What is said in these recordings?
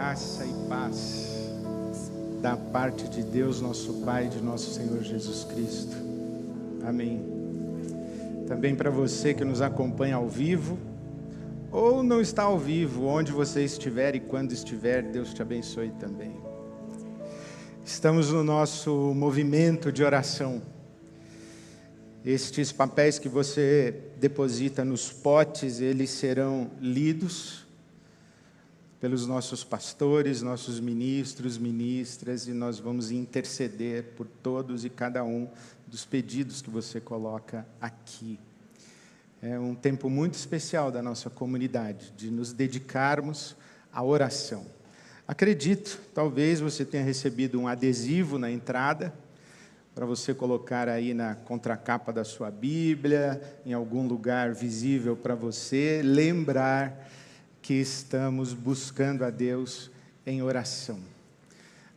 Graça e paz da parte de Deus, nosso Pai, de nosso Senhor Jesus Cristo. Amém. Também para você que nos acompanha ao vivo, ou não está ao vivo, onde você estiver e quando estiver, Deus te abençoe também. Estamos no nosso movimento de oração. Estes papéis que você deposita nos potes, eles serão lidos pelos nossos pastores, nossos ministros, ministras, e nós vamos interceder por todos e cada um dos pedidos que você coloca aqui. É um tempo muito especial da nossa comunidade, de nos dedicarmos à oração. Acredito, talvez você tenha recebido um adesivo na entrada, para você colocar aí na contracapa da sua Bíblia, em algum lugar visível para você, lembrar que estamos buscando a Deus em oração.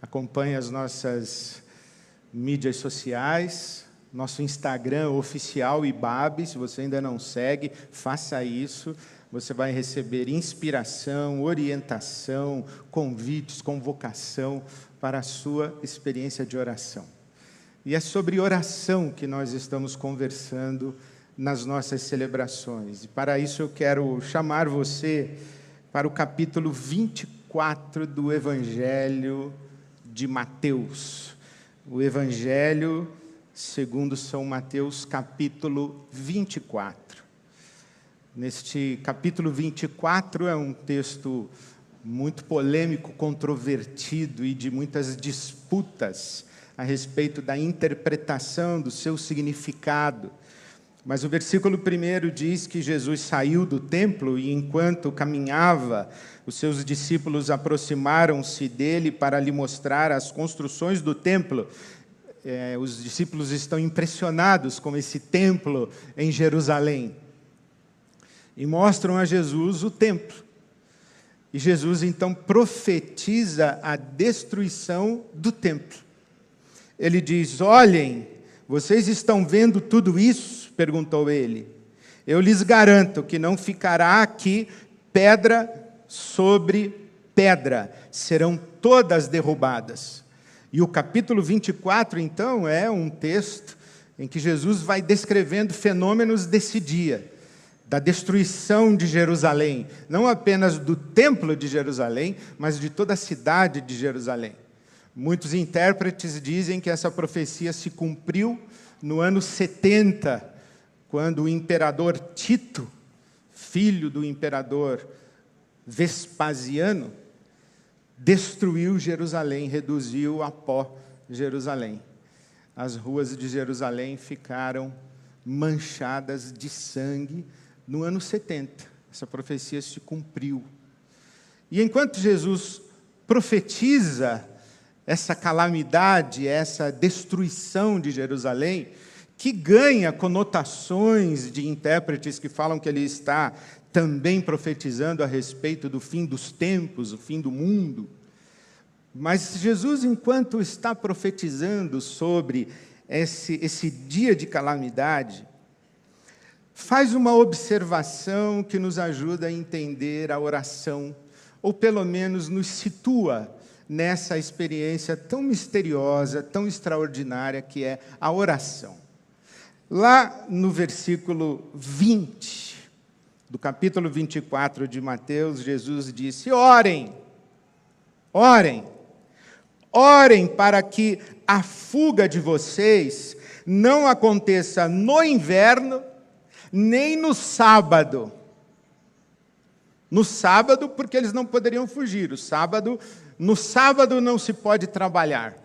Acompanhe as nossas mídias sociais, nosso Instagram oficial IBAB, se você ainda não segue, faça isso. Você vai receber inspiração, orientação, convites, convocação para a sua experiência de oração. E é sobre oração que nós estamos conversando nas nossas celebrações. E para isso eu quero chamar você para o capítulo 24 do Evangelho de Mateus. O Evangelho segundo São Mateus, capítulo 24. Neste capítulo 24 é um texto muito polêmico, controvertido e de muitas disputas a respeito da interpretação do seu significado. Mas o versículo 1 diz que Jesus saiu do templo e, enquanto caminhava, os seus discípulos aproximaram-se dele para lhe mostrar as construções do templo. Os discípulos estão impressionados com esse templo em Jerusalém. E mostram a Jesus o templo. E Jesus, então, profetiza a destruição do templo. Ele diz: olhem, vocês estão vendo tudo isso? Perguntou ele. Eu lhes garanto que não ficará aqui pedra sobre pedra. Serão todas derrubadas. E o capítulo 24, então, é um texto em que Jesus vai descrevendo fenômenos desse dia, da destruição de Jerusalém, não apenas do templo de Jerusalém, mas de toda a cidade de Jerusalém. Muitos intérpretes dizem que essa profecia se cumpriu no ano 70, quando o imperador Tito, filho do imperador Vespasiano, destruiu Jerusalém, reduziu a pó Jerusalém. As ruas de Jerusalém ficaram manchadas de sangue no ano 70. Essa profecia se cumpriu. E enquanto Jesus profetiza essa calamidade, essa destruição de Jerusalém, que ganha conotações de intérpretes que falam que ele está também profetizando a respeito do fim dos tempos, o fim do mundo. Mas Jesus, enquanto está profetizando sobre esse dia de calamidade, faz uma observação que nos ajuda a entender a oração, ou pelo menos nos situa nessa experiência tão misteriosa, tão extraordinária que é a oração. Lá no versículo 20 do capítulo 24 de Mateus, Jesus disse: orem, orem, orem para que a fuga de vocês não aconteça no inverno, nem no sábado. No sábado, porque eles não poderiam fugir. No sábado não se pode trabalhar.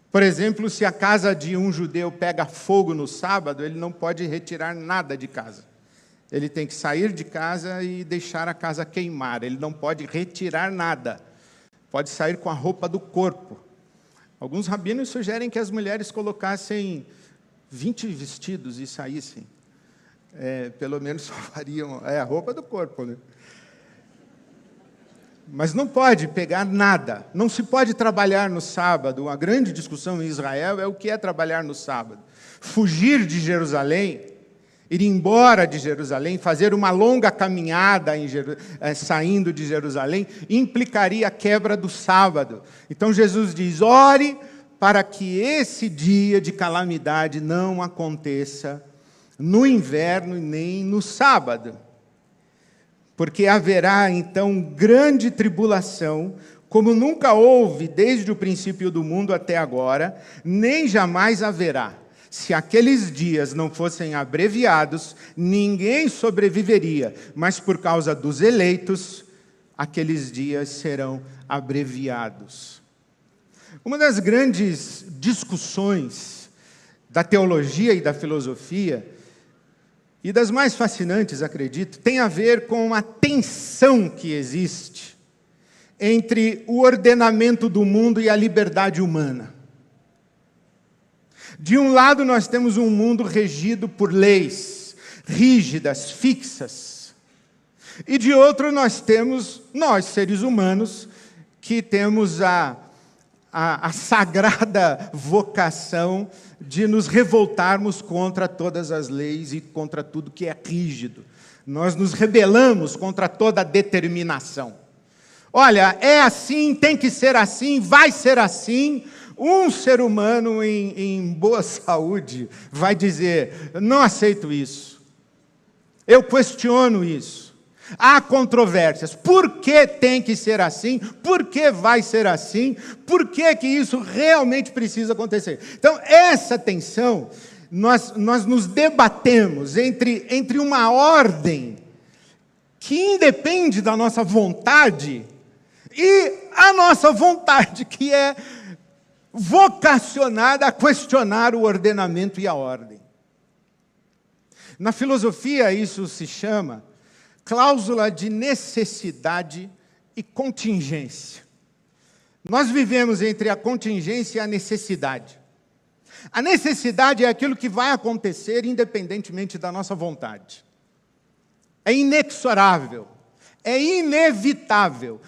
Por exemplo, se a casa de um judeu pega fogo no sábado, ele não pode retirar nada de casa. Ele tem que sair de casa e deixar a casa queimar. Ele não pode retirar nada. Pode sair com a roupa do corpo. Alguns rabinos sugerem que as mulheres colocassem 20 vestidos e saíssem. Pelo menos só fariam a roupa do corpo, né? Mas não pode pegar nada. Não se pode trabalhar no sábado. Uma grande discussão em Israel é o que é trabalhar no sábado. Fugir de Jerusalém Ir embora de Jerusalém, fazer uma longa caminhada saindo de Jerusalém, implicaria a quebra do sábado. Então Jesus diz: ore para que esse dia de calamidade não aconteça no inverno e nem no sábado. Porque haverá então grande tribulação, como nunca houve desde o princípio do mundo até agora, nem jamais haverá. Se aqueles dias não fossem abreviados, ninguém sobreviveria, mas por causa dos eleitos, aqueles dias serão abreviados. Uma das grandes discussões da teologia e da filosofia, e das mais fascinantes, acredito, tem a ver com a tensão que existe entre o ordenamento do mundo e a liberdade humana. De um lado, nós temos um mundo regido por leis rígidas, fixas. E de outro, nós temos, nós, seres humanos, que temos a sagrada vocação de nos revoltarmos contra todas as leis e contra tudo que é rígido. Nós nos rebelamos contra toda a determinação. Olha, é assim, tem que ser assim, vai ser assim. Um ser humano em boa saúde vai dizer: não aceito isso, eu questiono isso. Há controvérsias. Por que tem que ser assim? Por que vai ser assim? Por que isso realmente precisa acontecer? Então, essa tensão, nós nos debatemos entre uma ordem que independe da nossa vontade e a nossa vontade, que é vocacionada a questionar o ordenamento e a ordem. Na filosofia, isso se chama cláusula de necessidade e contingência. Nós vivemos entre a contingência e a necessidade. A necessidade é aquilo que vai acontecer independentemente da nossa vontade. É inexorável, é inevitável.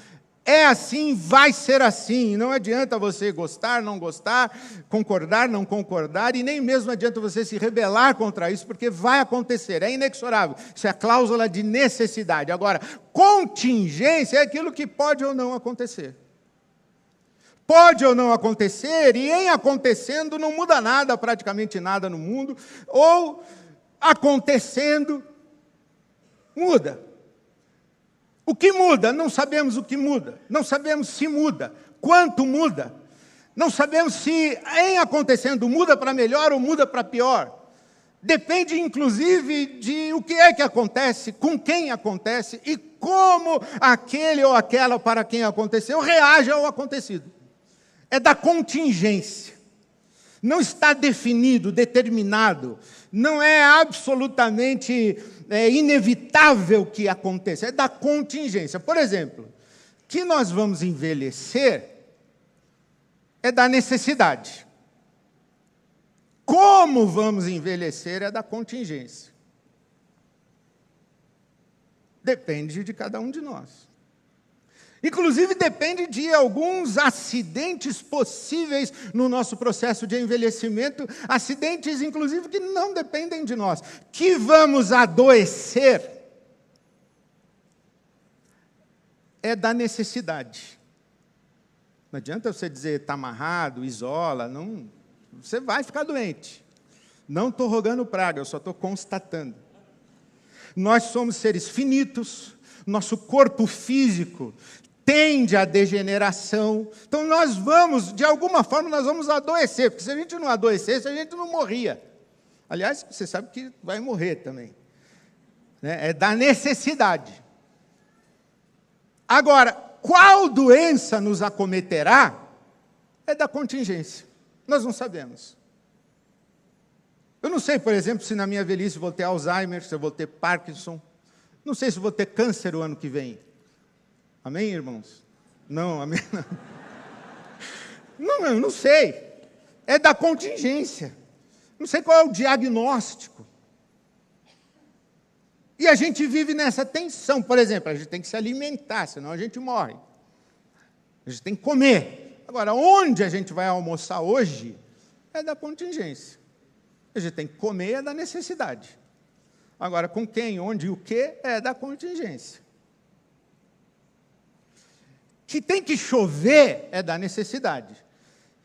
É assim, vai ser assim. Não adianta você gostar, não gostar, concordar, não concordar, e nem mesmo adianta você se rebelar contra isso, porque vai acontecer, é inexorável. Isso é a cláusula de necessidade. Agora, contingência é aquilo que pode ou não acontecer. Pode ou não acontecer, e em acontecendo não muda nada, praticamente nada no mundo, ou acontecendo, muda. O que muda? Não sabemos o que muda. Não sabemos se muda. Quanto muda? Não sabemos se, em acontecendo, muda para melhor ou muda para pior. Depende, inclusive, de o que é que acontece, com quem acontece e como aquele ou aquela para quem aconteceu reage ao acontecido. É da contingência. Não está definido, determinado. Não é absolutamente inevitável que aconteça. É da contingência. Por exemplo, que nós vamos envelhecer é da necessidade. Como vamos envelhecer é da contingência. Depende de cada um de nós. Inclusive, depende de alguns acidentes possíveis no nosso processo de envelhecimento, acidentes, inclusive, que não dependem de nós. Que vamos adoecer é da necessidade. Não adianta você dizer, está amarrado, isola, não, você vai ficar doente. Não estou rogando praga, eu só estou constatando. Nós somos seres finitos, nosso corpo físico tende à degeneração. Então, nós vamos, de alguma forma, nós vamos adoecer, porque se a gente não adoecesse, a gente não morria. Aliás, você sabe que vai morrer também. É da necessidade. Agora, qual doença nos acometerá? É da contingência. Nós não sabemos. Eu não sei, por exemplo, se na minha velhice vou ter Alzheimer, se eu vou ter Parkinson. Não sei se vou ter câncer o ano que vem. Amém, irmãos? Não, amém? Não, eu não sei. É da contingência. Não sei qual é o diagnóstico. E a gente vive nessa tensão. Por exemplo, a gente tem que se alimentar, senão a gente morre. A gente tem que comer. Agora, onde a gente vai almoçar hoje é da contingência. A gente tem que comer é da necessidade. Agora, com quem, onde e o que é da contingência. Que tem que chover é da necessidade.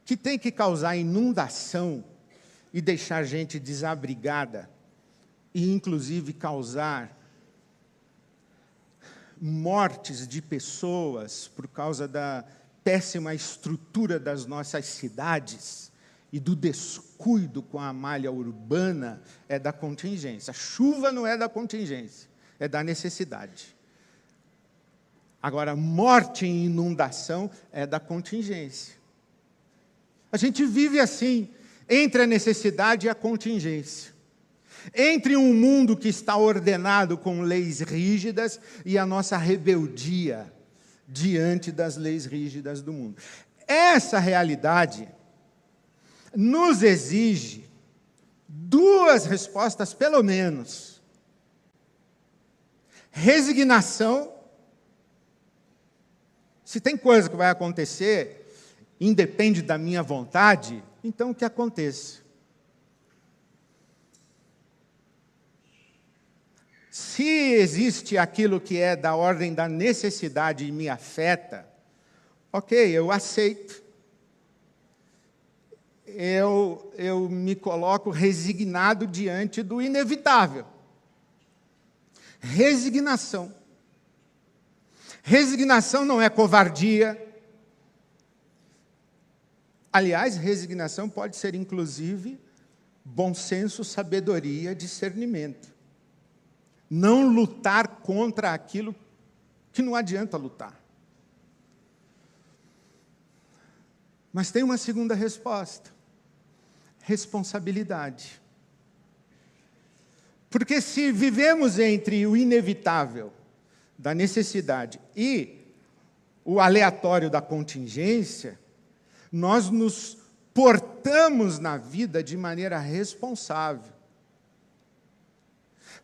Que tem que causar inundação e deixar gente desabrigada e, inclusive, causar mortes de pessoas por causa da péssima estrutura das nossas cidades e do descuido com a malha urbana, é da contingência. A chuva não é da contingência, é da necessidade. Agora, morte e inundação é da contingência. A gente vive assim, entre a necessidade e a contingência. Entre um mundo que está ordenado com leis rígidas e a nossa rebeldia diante das leis rígidas do mundo. Essa realidade nos exige duas respostas, pelo menos. Resignação. Se tem coisa que vai acontecer, independe da minha vontade, então que aconteça. Se existe aquilo que é da ordem da necessidade e me afeta, ok, eu aceito. Eu me coloco resignado diante do inevitável. Resignação. Resignação não é covardia. Aliás, resignação pode ser, inclusive, bom senso, sabedoria, discernimento. Não lutar contra aquilo que não adianta lutar. Mas tem uma segunda resposta. Responsabilidade. Porque se vivemos entre o inevitável da necessidade e o aleatório da contingência, nós nos portamos na vida de maneira responsável.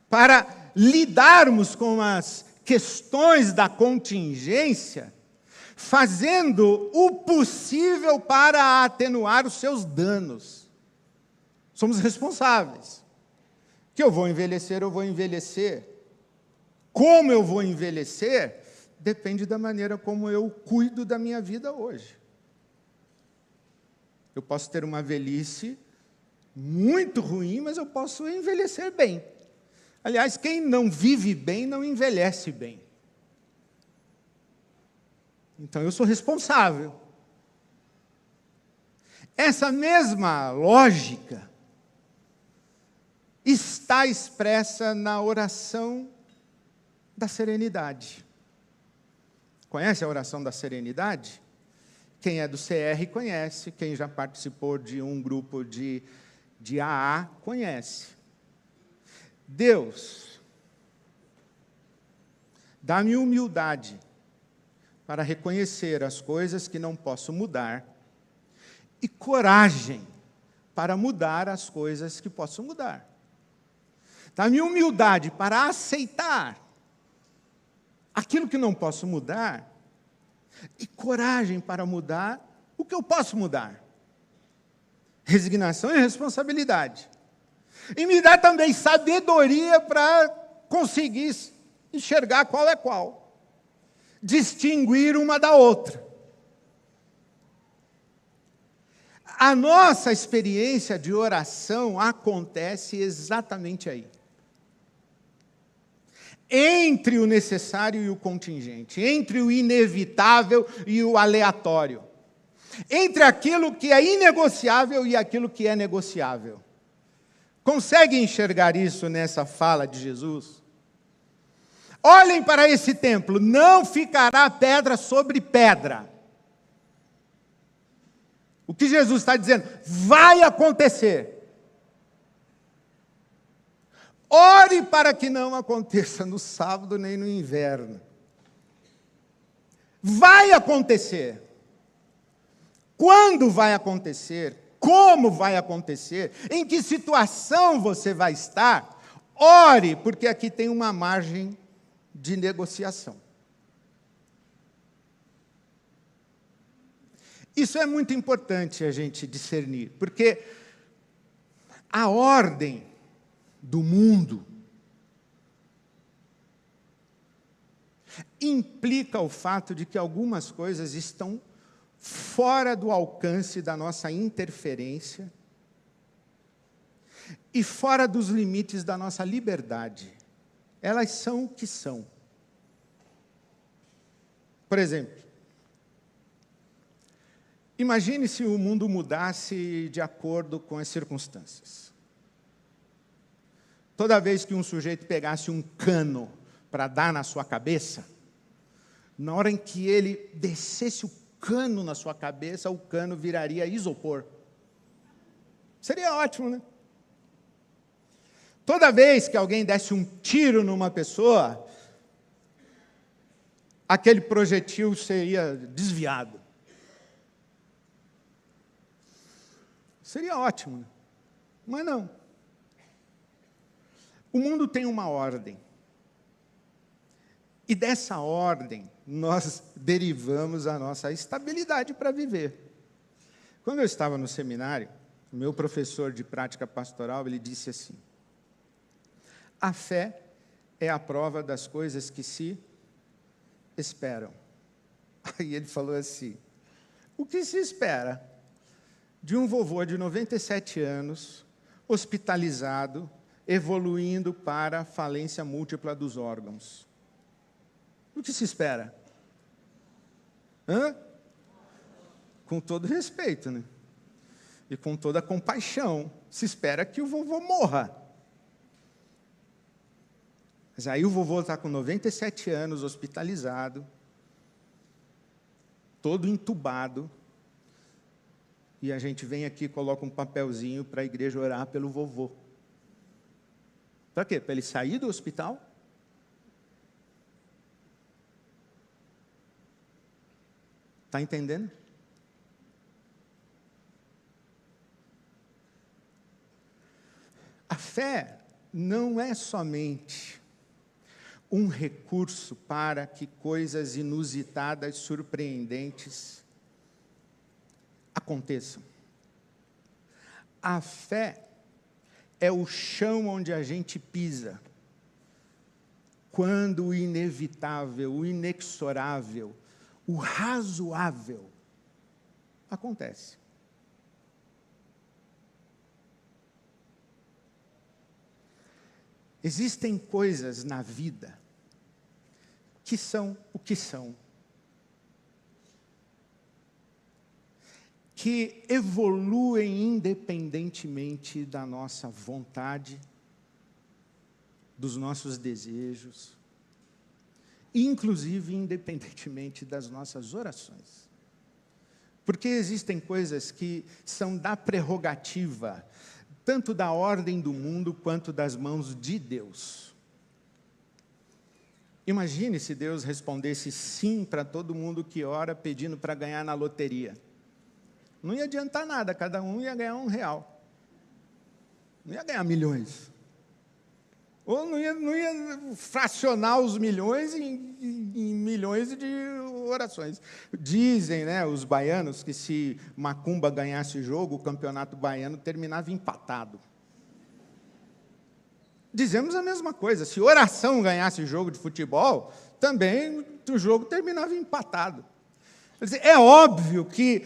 Para lidarmos com as questões da contingência, fazendo o possível para atenuar os seus danos. Somos responsáveis. Que eu vou envelhecer, eu vou envelhecer. Como eu vou envelhecer, depende da maneira como eu cuido da minha vida hoje. Eu posso ter uma velhice muito ruim, mas eu posso envelhecer bem. Aliás, quem não vive bem, não envelhece bem. Então, eu sou responsável. Essa mesma lógica está expressa na oração da serenidade. Conhece a oração da serenidade? Quem é do CR conhece, quem já participou de um grupo de AA conhece. Deus, dá-me humildade para reconhecer as coisas que não posso mudar e coragem para mudar as coisas que posso mudar. Dá-me humildade para aceitar aquilo que não posso mudar e coragem para mudar o que eu posso mudar. Resignação e responsabilidade. E me dá também sabedoria para conseguir enxergar qual é qual. Distinguir uma da outra. A nossa experiência de oração acontece exatamente aí. Entre o necessário e o contingente, entre o inevitável e o aleatório, entre aquilo que é inegociável e aquilo que é negociável. Consegue enxergar isso nessa fala de Jesus? Olhem para esse templo, não ficará pedra sobre pedra. O que Jesus está dizendo? Vai acontecer. Ore para que não aconteça no sábado nem no inverno. Vai acontecer. Quando vai acontecer? Como vai acontecer? Em que situação você vai estar? Ore, porque aqui tem uma margem de negociação. Isso é muito importante a gente discernir, porque a ordem do mundo implica o fato de que algumas coisas estão fora do alcance da nossa interferência e fora dos limites da nossa liberdade. Elas são o que são. Por exemplo, imagine se o mundo mudasse de acordo com as circunstâncias. Toda vez que um sujeito pegasse um cano para dar na sua cabeça, na hora em que ele descesse o cano na sua cabeça, o cano viraria isopor. Seria ótimo, né? Toda vez que alguém desse um tiro numa pessoa, aquele projetil seria desviado. Seria ótimo, né? Mas não. O mundo tem uma ordem. E dessa ordem, nós derivamos a nossa estabilidade para viver. Quando eu estava no seminário, o meu professor de prática pastoral, ele disse assim: a fé é a prova das coisas que se esperam. Aí ele falou assim: o que se espera de um vovô de 97 anos, hospitalizado, evoluindo para falência múltipla dos órgãos? O que se espera? Com todo respeito, né? E com toda compaixão, se espera que o vovô morra. Mas aí o vovô está com 97 anos, hospitalizado, todo entubado, e a gente vem aqui e coloca um papelzinho para a igreja orar pelo vovô. Para quê? Para ele sair do hospital? Está entendendo? A fé não é somente um recurso para que coisas inusitadas, surpreendentes aconteçam. A fé é o chão onde a gente pisa quando o inevitável, o inexorável, o razoável acontece. Existem coisas na vida que são o que são, que evoluem independentemente da nossa vontade, dos nossos desejos, inclusive independentemente das nossas orações. Porque existem coisas que são da prerrogativa, tanto da ordem do mundo, quanto das mãos de Deus. Imagine se Deus respondesse sim para todo mundo que ora pedindo para ganhar na loteria. Não ia adiantar nada, cada um ia ganhar R$1. Não ia ganhar milhões. Ou não ia fracionar os milhões em milhões de orações. Dizem, né, os baianos, que se macumba ganhasse o jogo, o campeonato baiano terminava empatado. Dizemos a mesma coisa. Se oração ganhasse o jogo de futebol, também o jogo terminava empatado. Quer dizer, é óbvio que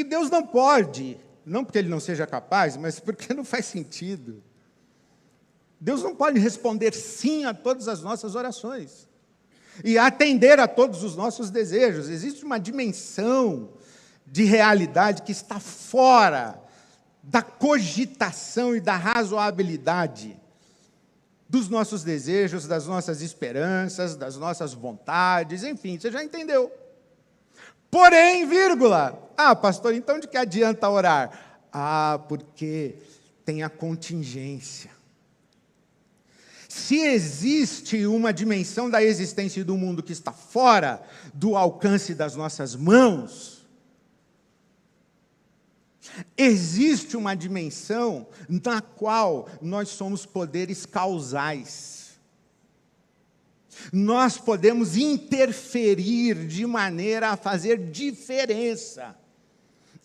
Deus não pode, não porque Ele não seja capaz, mas porque não faz sentido. Deus não pode responder sim a todas as nossas orações e atender a todos os nossos desejos. Existe uma dimensão de realidade que está fora da cogitação e da razoabilidade dos nossos desejos, das nossas esperanças, das nossas vontades, enfim, você já entendeu. Porém, vírgula, pastor, então de que adianta orar? Porque tem a contingência. Se existe uma dimensão da existência do mundo que está fora do alcance das nossas mãos, existe uma dimensão na qual nós somos poderes causais. Nós podemos interferir de maneira a fazer diferença.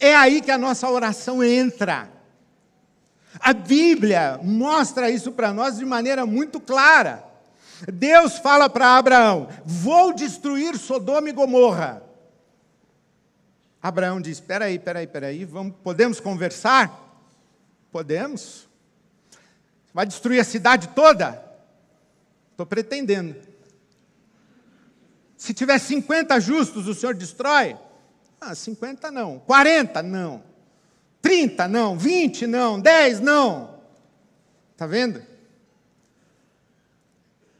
É aí que a nossa oração entra. A Bíblia mostra isso para nós de maneira muito clara. Deus fala para Abraão: vou destruir Sodoma e Gomorra. Abraão diz: espera aí, podemos conversar? Podemos. Vai destruir a cidade toda? Estou pretendendo. Se tiver 50 justos, o senhor destrói? 50 não. 40 não. 30 não. 20 não. 10 não. Está vendo?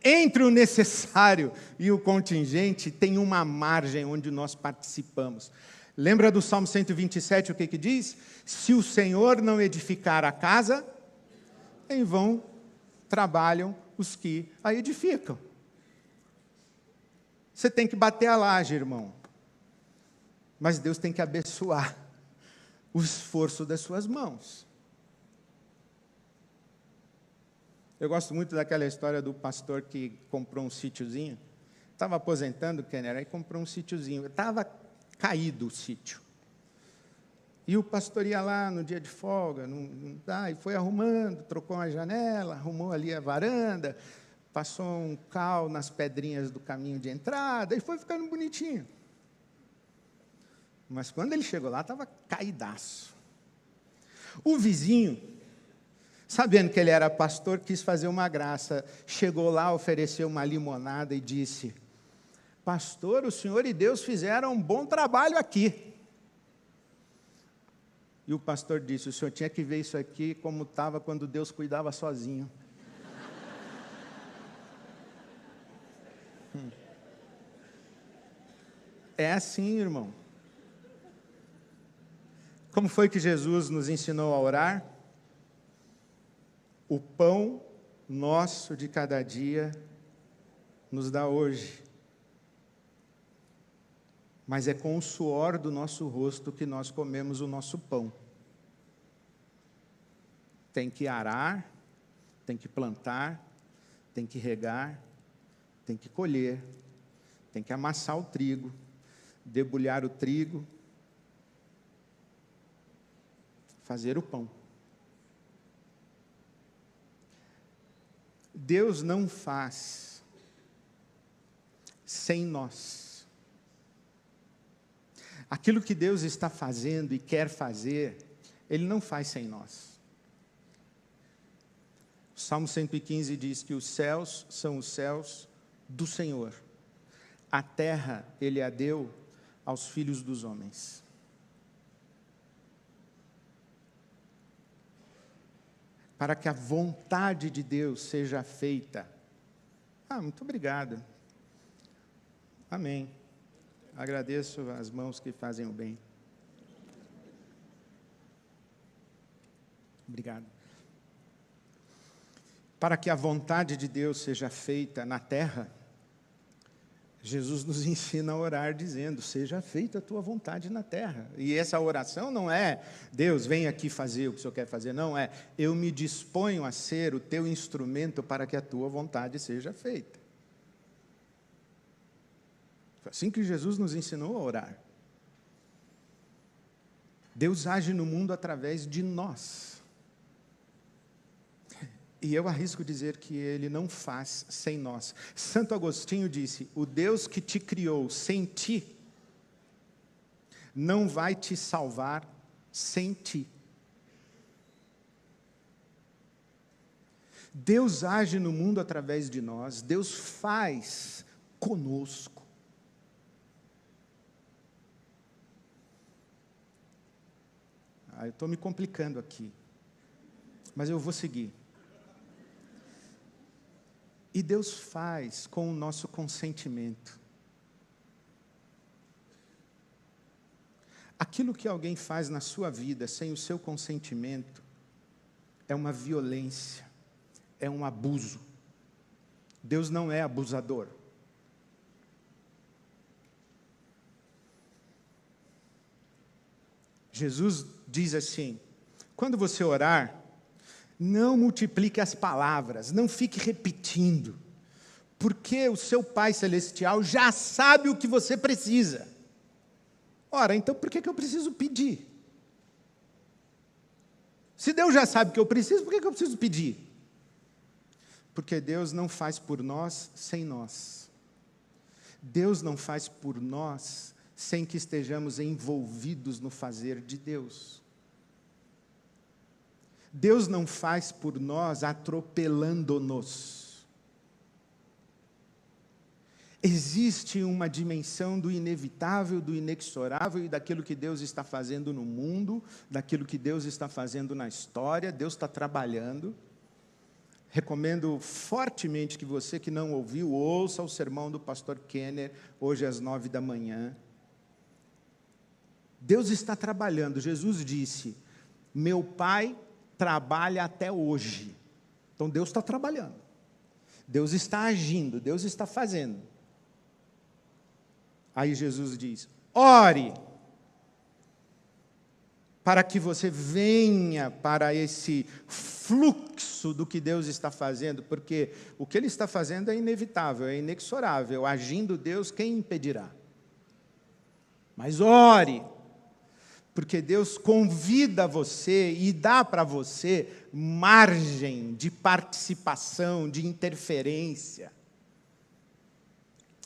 Entre o necessário e o contingente tem uma margem onde nós participamos. Lembra do Salmo 127, o que diz? Se o Senhor não edificar a casa, em vão trabalham os que a edificam. Você tem que bater a laje, irmão. Mas Deus tem que abençoar o esforço das suas mãos. Eu gosto muito daquela história do pastor que comprou um sítiozinho. Estava aposentando, Kenner, aí comprou um sítiozinho. Estava caído o sítio. E o pastor ia lá no dia de folga, e foi arrumando, trocou uma janela, arrumou ali a varanda, passou um cal nas pedrinhas do caminho de entrada, e foi ficando bonitinho. Mas quando ele chegou lá, estava caidaço. O vizinho, sabendo que ele era pastor, quis fazer uma graça. Chegou lá, ofereceu uma limonada e disse: pastor, o senhor e Deus fizeram um bom trabalho aqui. E o pastor disse: o senhor tinha que ver isso aqui como estava quando Deus cuidava sozinho. É assim, irmão. Como foi que Jesus nos ensinou a orar? O pão nosso de cada dia nos dá hoje. Mas é com o suor do nosso rosto que nós comemos o nosso pão. Tem que arar, tem que plantar, tem que regar, tem que colher, tem que amassar o trigo, debulhar o trigo, fazer o pão. Deus não faz sem nós. Aquilo que Deus está fazendo e quer fazer, Ele não faz sem nós. O Salmo 115 diz que os céus são os céus do Senhor. A terra Ele a deu aos filhos dos homens. Para que a vontade de Deus seja feita. Muito obrigado. Amém. Agradeço as mãos que fazem o bem. Obrigado. Para que a vontade de Deus seja feita na terra, Jesus nos ensina a orar dizendo: seja feita a tua vontade na terra. E essa oração não é: Deus, vem aqui fazer o que o Senhor quer fazer. Não, é: eu me disponho a ser o teu instrumento para que a tua vontade seja feita. Foi assim que Jesus nos ensinou a orar. Deus age no mundo através de nós. E eu arrisco dizer que Ele não faz sem nós. Santo Agostinho disse: o Deus que te criou sem ti, não vai te salvar sem ti. Deus age no mundo através de nós, Deus faz conosco. Eu estou me complicando aqui, mas eu vou seguir. E Deus faz com o nosso consentimento. Aquilo que alguém faz na sua vida sem o seu consentimento é uma violência, é um abuso. Deus não é abusador. Jesus diz assim: quando você orar, não multiplique as palavras, não fique repetindo, porque o seu Pai Celestial já sabe o que você precisa. Ora, então por que eu preciso pedir? Se Deus já sabe o que eu preciso, por que eu preciso pedir? Porque Deus não faz por nós sem nós. Deus não faz por nós sem que estejamos envolvidos no fazer de Deus. Deus não faz por nós atropelando-nos. Existe uma dimensão do inevitável, do inexorável e daquilo que Deus está fazendo no mundo, daquilo que Deus está fazendo na história. Deus está trabalhando. Recomendo fortemente que você que não ouviu, ouça o sermão do pastor Kenner, hoje às 9h. Deus está trabalhando. Jesus disse, meu Pai trabalha até hoje. Então Deus está trabalhando. Deus está agindo, Deus está fazendo. Aí Jesus diz, ore, para que você venha para esse fluxo do que Deus está fazendo, porque o que Ele está fazendo é inevitável, é inexorável. Agindo Deus, quem impedirá? Mas ore, porque Deus convida você e dá para você margem de participação, de interferência,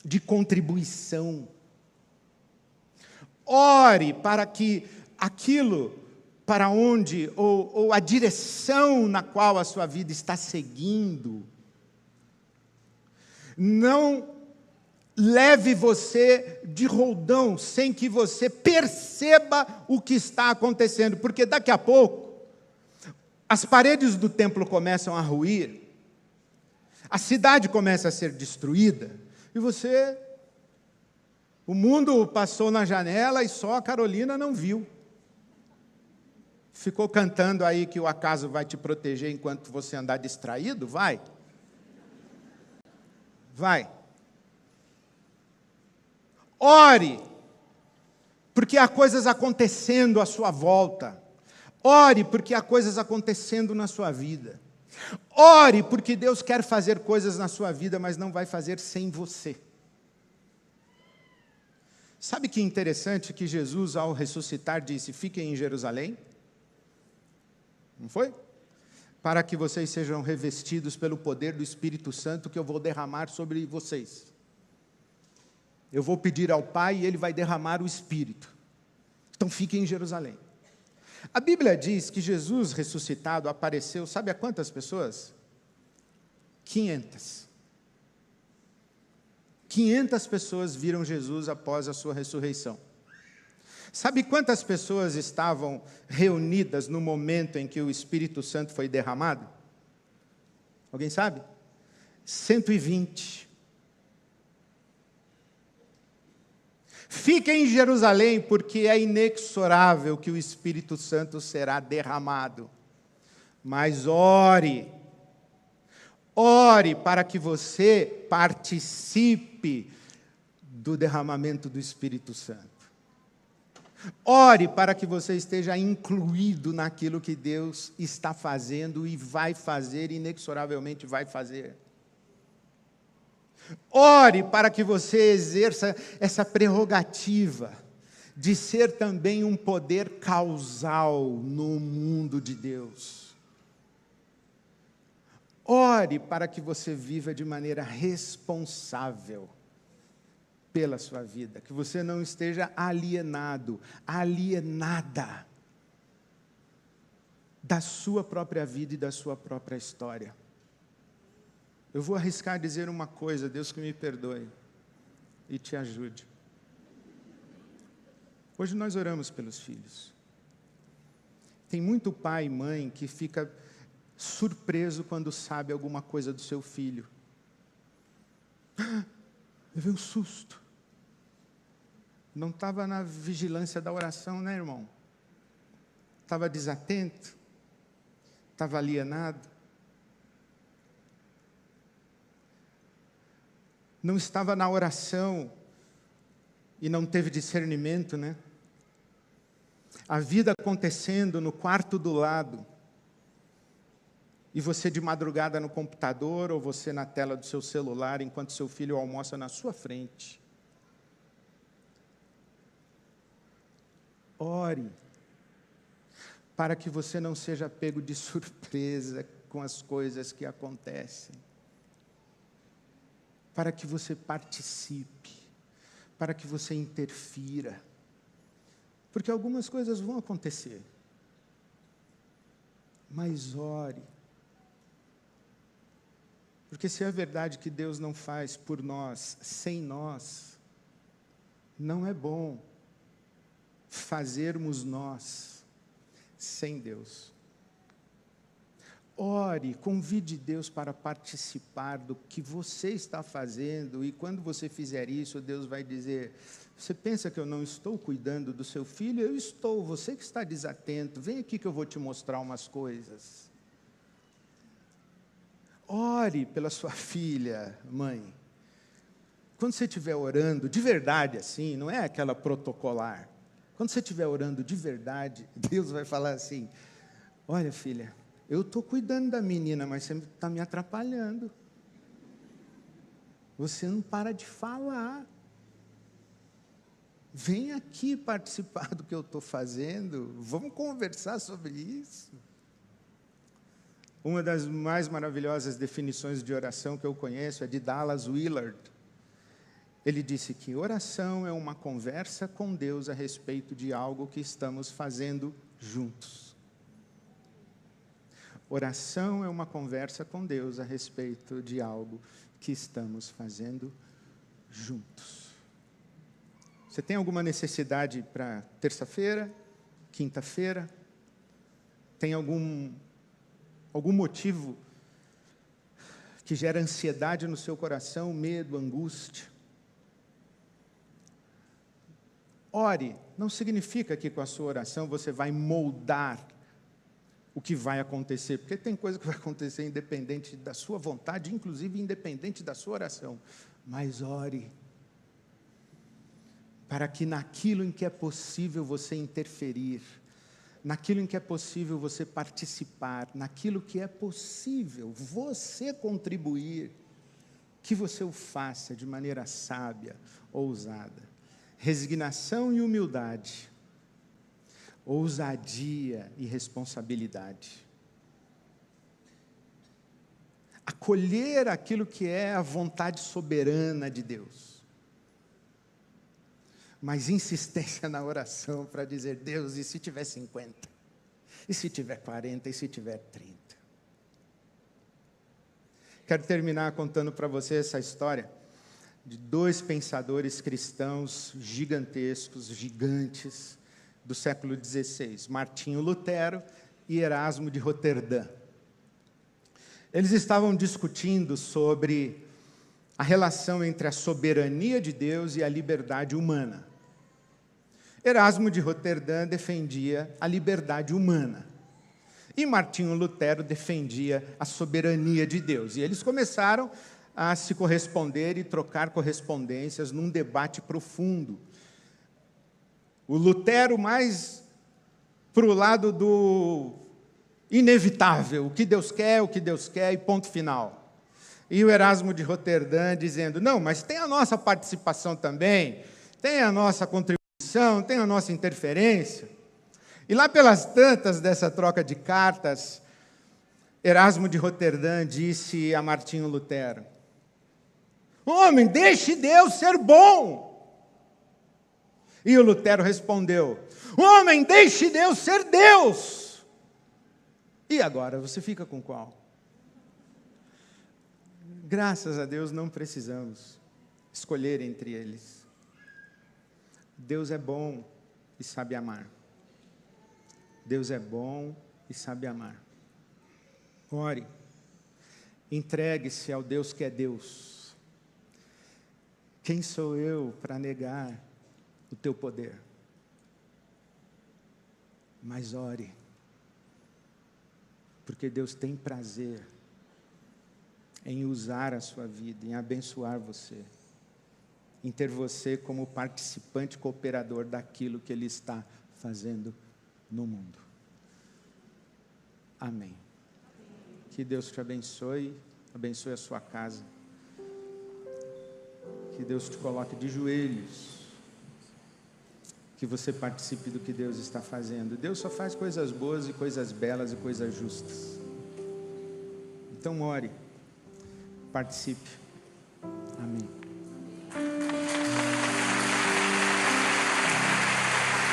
de contribuição. Ore para que aquilo para onde, ou a direção na qual a sua vida está seguindo, não leve você de roldão, sem que você perceba o que está acontecendo, porque daqui a pouco, as paredes do templo começam a ruir, a cidade começa a ser destruída, e o mundo passou na janela e só a Carolina não viu. Ficou cantando aí que o acaso vai te proteger enquanto você andar distraído? Vai. Vai. Ore, porque há coisas acontecendo à sua volta. Ore, porque há coisas acontecendo na sua vida. Ore, porque Deus quer fazer coisas na sua vida, mas não vai fazer sem você. Sabe que interessante que Jesus, ao ressuscitar, disse, fiquem em Jerusalém? Não foi? Para que vocês sejam revestidos pelo poder do Espírito Santo que eu vou derramar sobre vocês. Eu vou pedir ao Pai e Ele vai derramar o Espírito. Então fiquem em Jerusalém. A Bíblia diz que Jesus ressuscitado apareceu, sabe a quantas pessoas? 500. 500 pessoas viram Jesus após a sua ressurreição. Sabe quantas pessoas estavam reunidas no momento em que o Espírito Santo foi derramado? Alguém sabe? 120. Fiquem em Jerusalém, porque é inexorável que o Espírito Santo será derramado. Mas ore para que você participe do derramamento do Espírito Santo. Ore para que você esteja incluído naquilo que Deus está fazendo e vai fazer, inexoravelmente vai fazer. Ore para que você exerça essa prerrogativa de ser também um poder causal no mundo de Deus. Ore para que você viva de maneira responsável pela sua vida, que você não esteja alienado, alienada da sua própria vida e da sua própria história. Eu vou arriscar dizer uma coisa, Deus que me perdoe e te ajude. Hoje nós oramos pelos filhos. Tem muito pai e mãe que fica surpreso quando sabe alguma coisa do seu filho. Levei um susto. Não estava na vigilância da oração, né, irmão? Estava desatento, estava alienado. Não estava na oração e não teve discernimento, né? A vida acontecendo no quarto do lado, e você de madrugada no computador, ou você na tela do seu celular, enquanto seu filho almoça na sua frente. Ore, para que você não seja pego de surpresa com as coisas que acontecem. para que você participe, para que você interfira. Porque algumas coisas vão acontecer. Mas ore. Porque se é verdade que Deus não faz por nós, sem nós, não é bom fazermos nós sem Deus. Ore, convide Deus para participar do que você está fazendo, e quando você fizer isso, Deus vai dizer: você pensa que eu não estou cuidando do seu filho? Eu estou, você que está desatento, vem aqui que eu vou te mostrar umas coisas. Ore pela sua filha, mãe. Quando você estiver orando de verdade assim, não é aquela protocolar. Quando você estiver orando de verdade, Deus vai falar assim: olha, filha, eu estou cuidando da menina, mas você está me atrapalhando. Você não para de falar. Vem aqui participar do que eu estou fazendo. Vamos conversar sobre isso. Uma das mais maravilhosas definições de oração que eu conheço é de Dallas Willard. Ele disse que oração é uma conversa com Deus a respeito de algo que estamos fazendo juntos. Oração é uma conversa com Deus a respeito de algo que estamos fazendo juntos. Você tem alguma necessidade para terça-feira, quinta-feira? Tem algum motivo que gera ansiedade no seu coração, medo, angústia? Ore. Não significa que com a sua oração você vai moldar o que vai acontecer, porque tem coisa que vai acontecer independente da sua vontade, inclusive independente da sua oração. Mas ore, para que naquilo em que é possível você interferir, naquilo em que é possível você participar, naquilo que é possível você contribuir, que você o faça de maneira sábia, ousada. Resignação e humildade, ousadia e responsabilidade. Acolher aquilo que é a vontade soberana de Deus. Mas insistência na oração para dizer: Deus, e se tiver 50? E se tiver 40? E se tiver 30? Quero terminar contando para você essa história de dois pensadores cristãos gigantescos, gigantes, do século XVI, Martinho Lutero e Erasmo de Roterdã. Eles estavam discutindo sobre a relação entre a soberania de Deus e a liberdade humana. Erasmo de Roterdã defendia a liberdade humana, e Martinho Lutero defendia a soberania de Deus. E eles começaram a se corresponder e trocar correspondências num debate profundo. O Lutero mais para o lado do inevitável, o que Deus quer e ponto final. E o Erasmo de Roterdã dizendo: não, mas tem a nossa participação também, tem a nossa contribuição, tem a nossa interferência. E lá pelas tantas dessa troca de cartas, Erasmo de Roterdã disse a Martinho Lutero: homem, deixe Deus ser bom. E o Lutero respondeu: homem, deixe Deus ser Deus. E agora, você fica com qual? Graças a Deus não precisamos escolher entre eles. Deus é bom e sabe amar. Deus é bom e sabe amar. Ore. Entregue-se ao Deus que é Deus. Quem sou eu para negar o teu poder? Mas ore, porque Deus tem prazer em usar a sua vida, em abençoar você, em ter você como participante cooperador daquilo que Ele está fazendo no mundo. Amém. Que Deus te abençoe, abençoe a sua casa. Que Deus te coloque de joelhos. Que você participe do que Deus está fazendo. Deus só faz coisas boas e coisas belas e coisas justas. Então ore, participe. Amém.